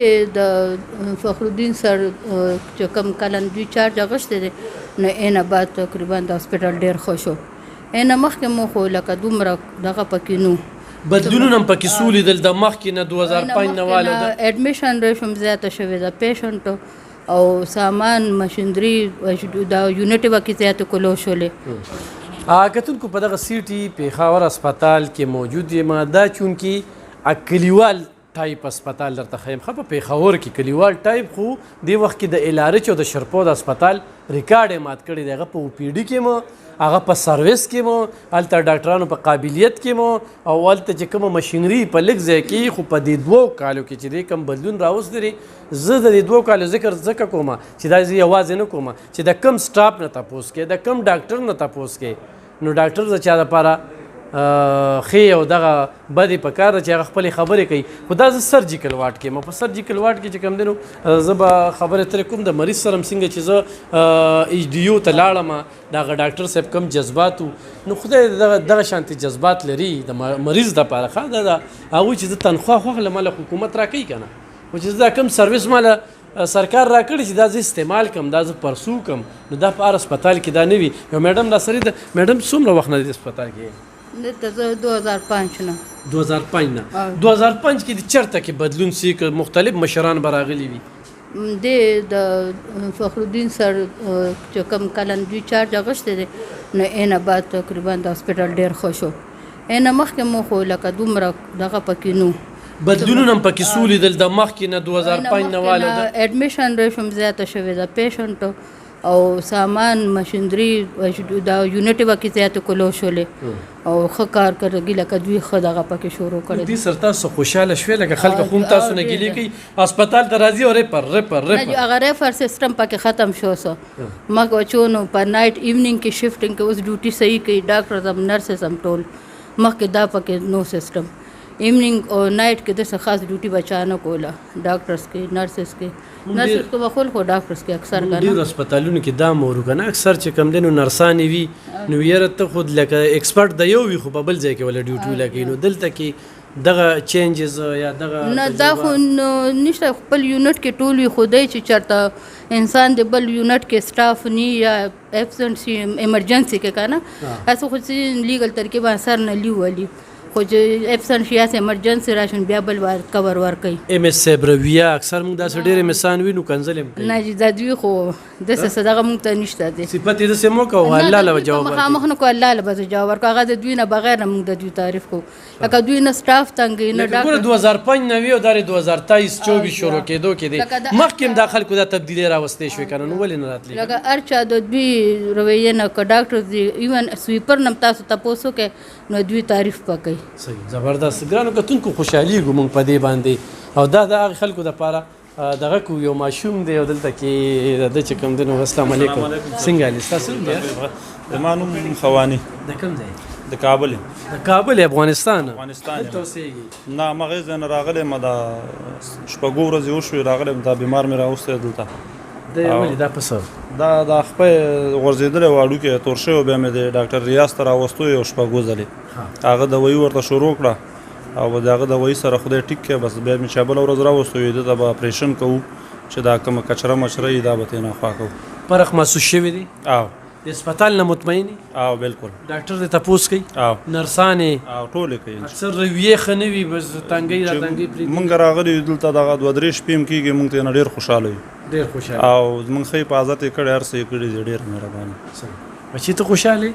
د فخرالدین سر چې کوم کلن دوی چارج اغوښتی دی نو اینه بعد تقریبا د هاسپټل ډېر ښه شو. اینه مخکې مو خو لکه دومره دغه پکې نو بدلونونه هم پکې څو لیدل د مخکې نه 2005 نه واله ده. اډمیشن ریټ هم زیاته شوې ده پیشنټو او سامان مشینري د یونټ وکې زیاته کلو شولې. کتونکو په دغه سیټي پیښور هسپتال کې موجود یم دا چونکې کلیوال ټایپ هسپتال درته ښیم ښه په پیښور کې کلیوال ټایپ خو دې وخت کې د الارچ او د شرپود هسپتال ریکارډ یې مات کړی دی هغه په او پی ډي کې مو هغه په سروس کې مو هلته ډاکټرانو په قابلیت کې مو او هلته چې کومه مشینري په لږ ځای کې خو په دې 2 کالو کې چې دې کوم بدلون راوستی دی زه د دې 2 کالو ذکر ځکه کوم چې دا زه یوازې نه کوم چې د کم سټاپ نه تپوس کې د کم ډاکټر نه تپوس کې نو ډاکټر د چا دپاره ښې او دغه بدې په کار ده چې هغه خپلې خبرې کوي خو دا زه سرجیکل واټ کې یم په سرجیکل واټ کې چې کوم دی نو زه به خبرې ترې کوم د مریض سره هم څنګه چې زه ایچ ډي یو ته لاړم د هغه ډاکټر صاحب کوم جذبات نو خدای دغه شانتې جذبات لري د مریض دپاره ښه دا هغوی چې زه تنخوا خوښله ماله حکومت راکوي که نه خو چې زه دا کوم سروس ماله سرکار راکړي چې دا زه استعمال کم دا زه پرسو کم نو دا په هر هسپتال کې دا نه وي یو میډم را سره ده میډم څومره وخت نه دی هسپتال کې 2005 نه 2005 نه 2005 کې د چرته کې بدلون سي که مختلف مشران به راغلي وي د فخرالدین سر چې کوم کلن دوی چارج اغوښتی دی نو اینه بعد تقریبا د هاسپټل ډېر ښه شو. اینه مخکې مو خو لکه دومره دغه پکې نو بدلونونه هم پکې څو لیدل د مخکې نه 2005 نه واله ده. اډمیشن ریټ هم زیاته شوې ده پیشنټو او سامان مشینري د یونټ وکې زیاته کلو شولې او ښه کار کړي لکه دوی ښه دغه پکې شروع کړی. دې سره تاسو خوشحاله شوې لکه خلک خو هم تاسو نه ګیلې کوي هسپتال ته راځي او ریفر هغه ریفر سیسټم پکې ختم شو څه مګ چونو په نایټ ایونینګ کې شفټینګ کې اوس ډیوټي صحیح کوي ډاکټرز هم نرسز هم ټول مخکې دا پکې نو سیسټم ایونینګ او نایټ کې داسې خاص ډیوټي بچا نه کوله ډاکټرز کې نرسز کې بخول خو ډاکټرز کې اکثر کنه ډېرو هسپتالونو کې دا مورو کنه اکثر چې کم دی نو نرسانې وي نو یاره ته خود لکه ایکسپرټ د یو وي خو په بل ځای کې ولا ډیوټي ولګوي نو دلته کې دغه چینجز یا دغه نه دا خو نشته خپل یونټ کې ټول وي خدای چې چېرته انسان د بل یونټ کې سټاف نی یا ایبسنټ شي ایمرجنسي کې که نه هسې خو چې لیګل طریقې باندې سر نه لیو ولي خو چې ایبسنټ شي هسې ایمرجنسي راشن بیا بل کور ورکوي. ایم ایس صاحب رویه اکثر موږ داسې ډېر ایمسان وینو کنځل هم کوي نه چې دا دوی خو داسې څه دغه موږ ته نشته دی صفت یې داسې مو کوو الله له به جواب ورکوي مخامخ نه کوو الله له به زه جواب ورکوو هغه د دوی نه بغیر نه موږ د دوی تعریف کوو لکه دوی نه سټاف تنګوي نه ډاکټر 2005 نه وي او دا 2023 24 شروع کېدو کې دی مخکې هم دا خلکو دا تبدیلي راوستې شوې که نه نو ولې نه راتلې لکه هر چا د دوی رویې نه که ډاکټر دی ایون سویپر نه هم تاسو تپوس وکړئ نو دوی تعریف به کوي. صحیح زبردست ګرانو کتونکو خوشحالېږو موږ په دې باندې او دا د هغې خلکو دپاره دغه کو یو ماشوم دی او دلته کې د ده چې کوم دی نو السلام علیکم څنګه حال ستاسو نوم دی؟ زما نوم خواني د کوم ځای؟ د کابل. د کابل افغانستان دلته اوسېږي؟ نه ما هغې ځای نه راغلی یم دا شپږو ورځې وشوې راغلی یم دا بیمار مې راوستی دلته ولې دا په څه دا خپې غورځېدلی و هډوکې تور شوی بیا مې د ډاکټر ریاض ته راوستو یو شپږو ځلې هغه دوایي ورته شروع کړه او د هغه دوایي سره خدای ټیک کړی بس بیا مې چې بله ورځ راوستو ده ته به اپریشن کوو چې دا کومه کچره مچره وي دا به ترې نه خوا کوو. فرق محسوس شوی دی؟ او د هسپتال نه مطمئن یې؟ او بالکل ډاکټر دې تپوس کوي؟ او نرسانې او ټولې کوي اکثر رویې ښه نه وي بس تنګۍ را تنګۍ پرېږدي. مونږ راغلي یو دلته دغه 2-3 شپې هم کېږي مونږ ته نه ډېر خوشحاله یو ډېر خوشحاله او زمونږ ښه حفاظت یې کړی هر څه یې کړي دي ډېر مهرباني. بچي ته خوشحاله یې؟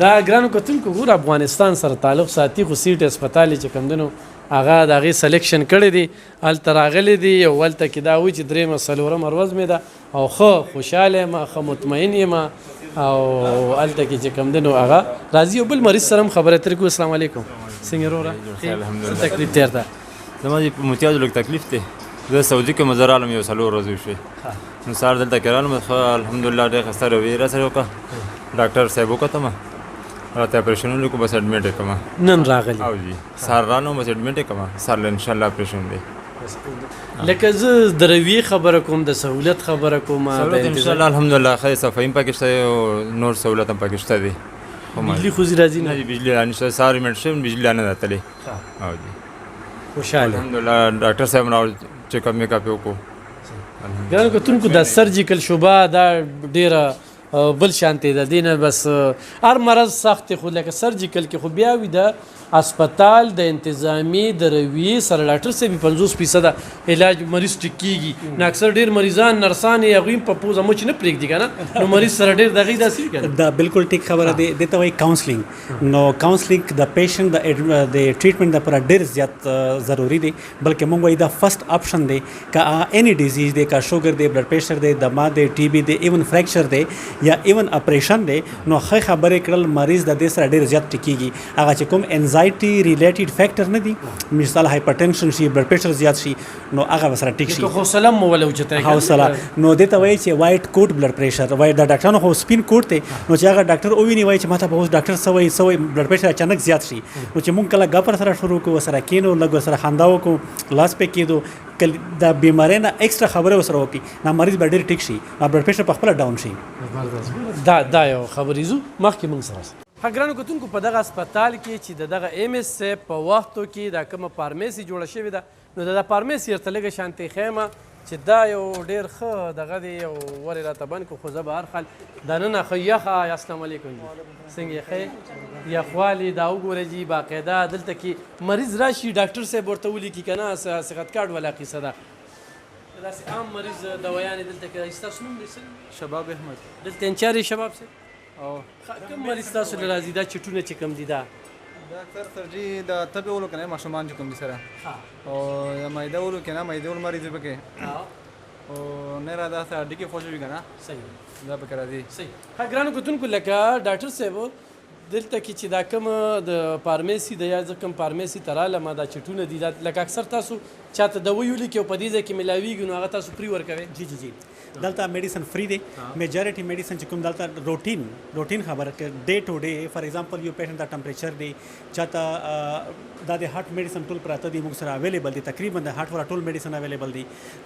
دا ګرانو کتونکو ګوره افغانستان سره تعلق ساتي خو سیټ هسپتال چې کوم دی نو هغه د هغې سلیکشن کړی دی هلته راغلی دی او هلته کې دا وایي چې درېیمه څلورمه ورځ مې ده او ښه خوشحاله یم ښه مطمئن یم او هلته کې چې کوم دی نو هغه راځي یو بل مریض سره هم خبرې اترې کوو. السلام علیکم څنګه وروره څه تکلیف تېر ده؟ زما په متیازو لږ تکلیف دی زه سعودي کې مزه رالم یو 4 ورځې وشوې نو سهار دلته کې رالم الحمدلله ډېر ښه رویې راسره وکړه ډاکټر صاحب وکتم راته اپریشن وکړو بس اډمیټ یې کړم نن راغلی او جی سهار رالم بس اډمیټ یې کړم سهار انشاءالله اپریشن دی. لکه زه د رویې خبره کوم د سهولت خبره کوم سهولت انشاءالله الحمدلله ښه صفایي هم پکې شته او نور سهولت هم پکې شته دی. بجلی خو راځي نه؟ بجلی رانشته سهار اډمیټ شوم بجلی نه راتلې او جی خوشاله الحمدلله ډاکټر صاحب راو چیک اپ میک اپ وکړو ګرانو کتونکو د سرجیکل شوبه دا ډیره بل شانتې ده دینه بس هر مرض سخت دی خو لکه سرجیکل کې خو بیا وي د اسپتال د انتظامی د رویې سره ډاکټر صاحب 50% علاج مریض ټیک کیږي نو اکثر ډیر مریضان نرسان یې هغوی په پوزه مچ نه پرېږدي که نه نو مریض سره ډیر دغې داسې وي که دا بالکل ټیک خبره دی دې ته وایي کاونسلینګ نو کاونسلینګ د پیشنټ د ټریټمنټ لپاره ډیر زیات ضروری دی بلکې موږ وایي دا فرست آپشن دی که اني ډیزیز دی که شوګر دی بلډ پریشر دی دما دی ټي بي دی ایون فریکچر دی یا ایون اپریشن دی نو ښه خبرې کړل مریض د دې سره ډیر زیات ټیکیږي هغه چې کوم انزایټي ریلیټډ فیکټر نه دي مثال هایپرټنشن شي بلډ پریشر زیات شي نو هغه سره ټیک شي حوصله مو ولا اوچته حوصله نو دې ته وایي چې وایټ کوټ بلډ پریشر وایي د ډاکټرانو خو سپین کوټ دی نو چې هغه ډاکټر وویني وایي چې ماته به اوس ډاکټر سوی بلډ پریشر اچانک زیات شي نو چې موږ کله ګپ سره شروع کوو سره کینو لږ سره خندا وکړو لاس پې کېدو د بیمارۍ نه ایکسټرا خبره ورسره وکړي نو مریض به ډېر ټیک شي بلډ پریشر په خپله ډاون شي دا یو خبرې زو مخکې موږ سره ګرانو کتونکو په دغه اسپتال کې چې د دغه ایم اس صاحب په وختو کې دا کومه فارمیسي جوړه شوې ده نو د فارمیسي ورته لږه شانتې ښیمه چې دا یو ډېر ښه دغه دی یو ورې راته بند کړو خو زه به هر حال دننه ښه یخه السلام علیکم جی څنګه یې ښه یخوالي دا وګوره جي باقاعده دلته کې مریض راشي ډاکټر صاحب ورته ولیکي که نه صحت کارډ والا قیصه ده داسې عام مریض دوایانې دلته کې ستاسو نوم دی څه شباب احمد دلته انچارې شباب صاحب او کوم مریض تاسو له راځي دا چټونه چې کوم دي دا دا اکثر سرجي د تبې ولو کنه ماشومان چې کوم دي سره او یا مایده ولو کنه مایده ول مریض پکې او نه را دا سره ډیکي فوجي کنه صحیح دا پکې راځي صحیح ها ګرانو کتونکو لکه ډاکټر صاحب دلته کې چې دا کوم د فارمیسي د یا کوم فارمیسي تراله ما دا چټونه دي لکه اکثر تاسو چاته دوا یو لیکي او په دې ځای کې ملاویږي نو هغه تاسو فری ورکوي جی دلته میډیسن فری دی میجورټي میډیسن چې کوم دلته روټین خبره کې ډے ټو ډے فار ایگزامپل یو پیشنټ دا ټمپریچر دی چاته دا د هارت میډیسن ټول پراته دي موږ سره اویلیبل دي تقریبا د هارت والا ټول میډیسن اویلیبل دي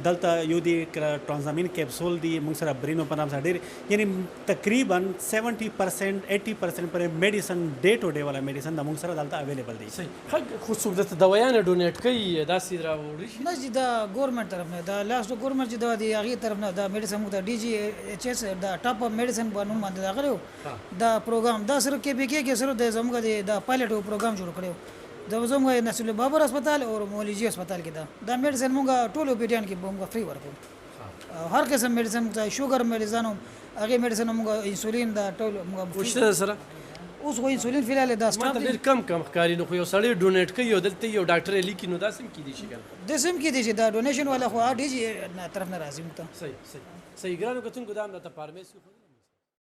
دلته یو دی ټرانزامین کیپسول دی موږ سره برینو په نام سره ډېر یعنی تقریبا 70% 80% پر میډیسن ډے ټو ډے والا میډیسن د موږ سره دلته اویلیبل دي صحیح خو څوک درته دوايانې ډونیټ کوي داسې راوړي شي نه چې دا ګورنمنټ طرف نه دا لاست ګورنمنټ چې دا دی هغې طرف نه دا میډیسن موږ ته ډي جي ایچ ایس دا ټاپ اپ میډیسن په نوم باندې راغلی دا پروګرام دا صرف کې بي کې صرف د زموږ د پایلټ پروګرام جوړ کړی دا زموږ نصر بابر هسپتال او مولوی هسپتال کې دا میډیسن موږ ټول اوپیډیان کې موږ فری ورکو هر قسم میډیسن ته شوګر میډیسن هغه میډیسن موږ انسولین دا ټول موږ وشته سره اوس خو انسولین فیلال دا ما ته ډېر کم ښکاري نو خو یو سړی ډونیټ کوي او دلته یو ډاکټر یې لیکي نو داسې هم کیدای شي که نه د سم کې دي چې دا ډونیشن والا خو ډي جي طرف نه راځي موږ ته صحیح ګرانو کتونکو دا هم درته فارمیسي